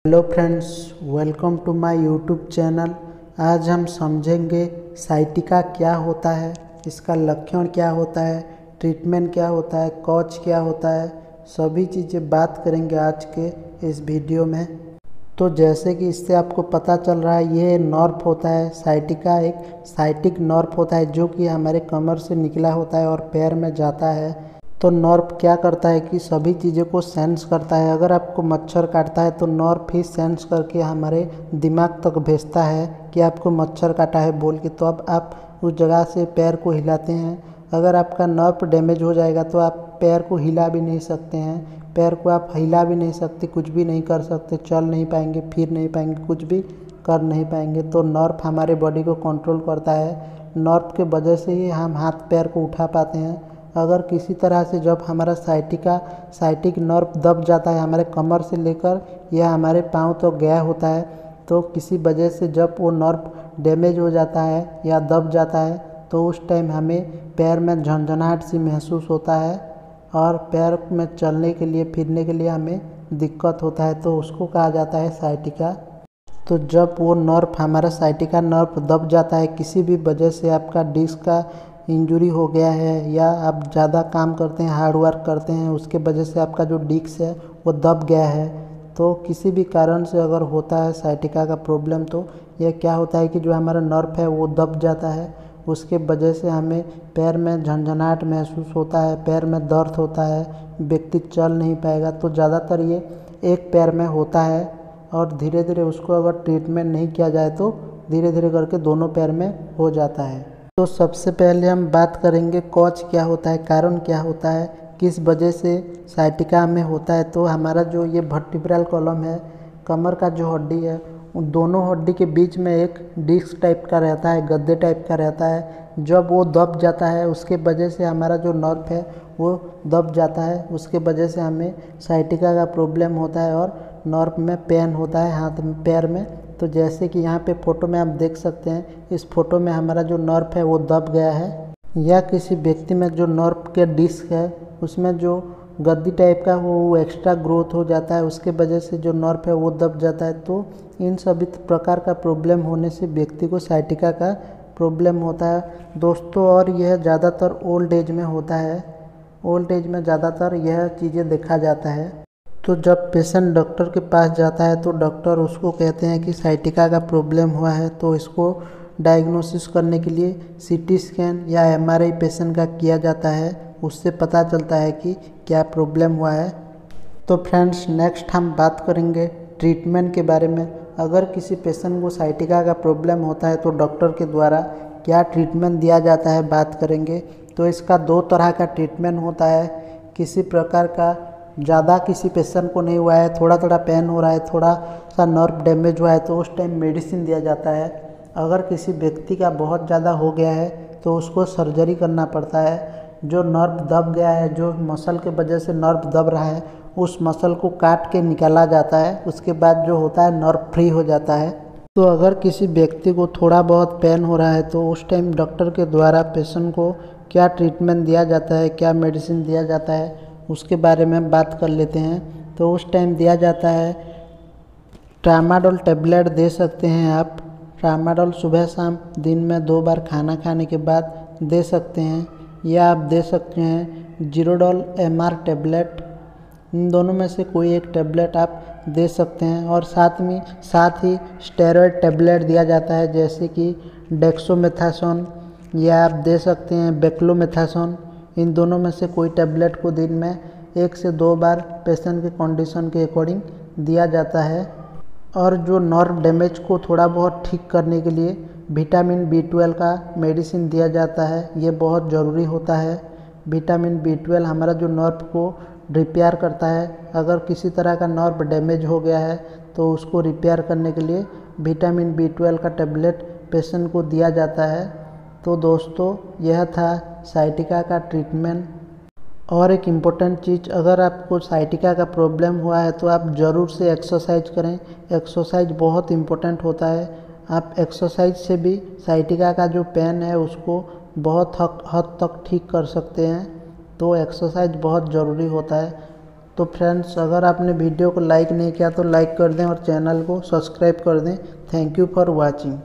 Hello friends, welcome to my YouTube channel. आज हम समझेंगे साइटिका क्या होता है, इसका लक्षण क्या होता है, ट्रीटमेंट क्या होता है, कॉज क्या होता है, सभी चीज़ें बात करेंगे आज के इस वीडियो में। तो जैसे कि इससे आपको पता चल रहा है, ये नर्व होता है। साइटिका एक साइटिक नर्व होता है जो कि हमारे कमर से निकला होता है और पैर में जाता है। तो नर्व क्या करता है कि सभी चीज़ों को सेंस करता है। अगर आपको मच्छर काटता है तो नर्व ही सेंस करके हमारे दिमाग तक भेजता है कि आपको मच्छर काटा है बोल के, तो अब आप उस जगह से पैर को हिलाते हैं। अगर आपका नर्व डैमेज हो जाएगा तो आप पैर को हिला भी नहीं सकते हैं, पैर को आप हिला भी नहीं सकते, कुछ भी नहीं कर सकते, चल नहीं पाएंगे, फिर नहीं पाएंगे, कुछ भी कर नहीं पाएंगे। तो नर्व हमारे बॉडी को कंट्रोल करता है। नर्व के वजह से ही हम हाथ पैर को उठा पाते हैं। अगर किसी तरह से जब हमारा साइटिक नर्व दब जाता है, हमारे कमर से लेकर या हमारे पाँव तो गया होता है, तो किसी वजह से जब वो नर्व डैमेज हो जाता है या दब जाता है तो उस टाइम हमें पैर में झंझनाहट सी महसूस होता है और पैर में चलने के लिए फिरने के लिए हमें दिक्कत होता है, तो उसको कहा जाता है साइटिका। तो जब वो नर्व हमारा साइटिका नर्व दब जाता है, किसी भी वजह से आपका डिस्क का इंजरी हो गया है या आप ज़्यादा काम करते हैं, हार्ड वर्क करते हैं, उसके वजह से आपका जो डिस्क है वो दब गया है, तो किसी भी कारण से अगर होता है साइटिका का प्रॉब्लम, तो यह क्या होता है कि जो हमारा नर्व है वो दब जाता है। उसके वजह से हमें पैर में झंझनाहट महसूस होता है, पैर में दर्द होता है, व्यक्ति चल नहीं पाएगा। तो ज़्यादातर ये एक पैर में होता है और धीरे धीरे उसको अगर ट्रीटमेंट नहीं किया जाए तो धीरे धीरे करके दोनों पैर में हो जाता है। तो सबसे पहले हम बात करेंगे कॉज क्या होता है, कारण क्या होता है, किस वजह से साइटिका में होता है। तो हमारा जो ये वर्टिब्रल कॉलम है, कमर का जो हड्डी है, उन दोनों हड्डी के बीच में एक डिस्क टाइप का रहता है, गद्दे टाइप का रहता है। जब वो दब जाता है उसके वजह से हमारा जो नर्व है वो दब जाता है, उसके वजह से हमें साइटिका का प्रॉब्लम होता है और नर्व में पेन होता है हाथ में, पैर में। तो जैसे कि यहाँ पे फोटो में आप देख सकते हैं, इस फोटो में हमारा जो नर्व है वो दब गया है, या किसी व्यक्ति में जो नर्व के डिस्क है उसमें जो गद्दी टाइप का वो एक्स्ट्रा ग्रोथ हो जाता है, उसके वजह से जो नर्व है वो दब जाता है। तो इन सभी प्रकार का प्रॉब्लम होने से व्यक्ति को साइटिका का प्रॉब्लम होता है दोस्तों। और यह ज़्यादातर ओल्ड एज में होता है, ओल्ड एज में ज़्यादातर यह चीज़ें देखा जाता है। तो जब पेशेंट डॉक्टर के पास जाता है तो डॉक्टर उसको कहते हैं कि साइटिका का प्रॉब्लम हुआ है, तो इसको डायग्नोसिस करने के लिए सीटी स्कैन या एमआरआई पेशेंट का किया जाता है, उससे पता चलता है कि क्या प्रॉब्लम हुआ है। तो फ्रेंड्स, नेक्स्ट हम बात करेंगे ट्रीटमेंट के बारे में। अगर किसी पेशेंट को साइटिका का प्रॉब्लम होता है तो डॉक्टर के द्वारा क्या ट्रीटमेंट दिया जाता है बात करेंगे। तो इसका दो तरह का ट्रीटमेंट होता है। किसी प्रकार का ज़्यादा किसी पेशेंट को नहीं हुआ है, थोड़ा थोड़ा पेन हो रहा है, थोड़ा सा नर्व डैमेज हुआ है, तो उस टाइम मेडिसिन दिया जाता है। अगर किसी व्यक्ति का बहुत ज़्यादा हो गया है तो उसको सर्जरी करना पड़ता है। जो नर्व दब गया है, जो मसल के वजह से नर्व दब रहा है, उस मसल को काट के निकाला जाता है, उसके बाद जो होता है नर्व फ्री हो जाता है। तो अगर किसी व्यक्ति को थोड़ा बहुत पेन हो रहा है तो उस टाइम डॉक्टर के द्वारा पेशेंट को क्या ट्रीटमेंट दिया जाता है, क्या मेडिसिन दिया जाता है, उसके बारे में बात कर लेते हैं। तो उस टाइम दिया जाता है ट्रामाडोल टेबलेट दे सकते हैं आप। ट्रामाडोल सुबह शाम दिन में 2 बार खाना खाने के बाद दे सकते हैं, या आप दे सकते हैं जीरोडोल एमआर टेबलेट। इन दोनों में से कोई एक टेबलेट आप दे सकते हैं। और साथ ही स्टेरॉयड टेबलेट दिया जाता है, जैसे कि डेक्सोमेथासोन, या आप दे सकते हैं बेक्लोमेथासोन। इन दोनों में से कोई टेबलेट को दिन में 1 से 2 बार पेशेंट के कंडीशन के अकॉर्डिंग दिया जाता है। और जो नर्व डैमेज को थोड़ा बहुत ठीक करने के लिए विटामिन B12 का मेडिसिन दिया जाता है, ये बहुत ज़रूरी होता है। विटामिन B12 हमारा जो नर्व को रिपेयर करता है। अगर किसी तरह का नर्व डैमेज हो गया है तो उसको रिपेयर करने के लिए विटामिन B12 का टेबलेट पेशेंट को दिया जाता है। तो दोस्तों, यह था साइटिका का ट्रीटमेंट। और एक इम्पोर्टेंट चीज़, अगर आपको साइटिका का प्रॉब्लम हुआ है तो आप ज़रूर से एक्सरसाइज करें। एक्सरसाइज बहुत इम्पोर्टेंट होता है। आप एक्सरसाइज से भी साइटिका का जो पेन है उसको बहुत हद तक ठीक कर सकते हैं। तो एक्सरसाइज बहुत ज़रूरी होता है। तो फ्रेंड्स, अगर आपने वीडियो को लाइक नहीं किया तो लाइक कर दें और चैनल को सब्सक्राइब कर दें। Thank you for watching.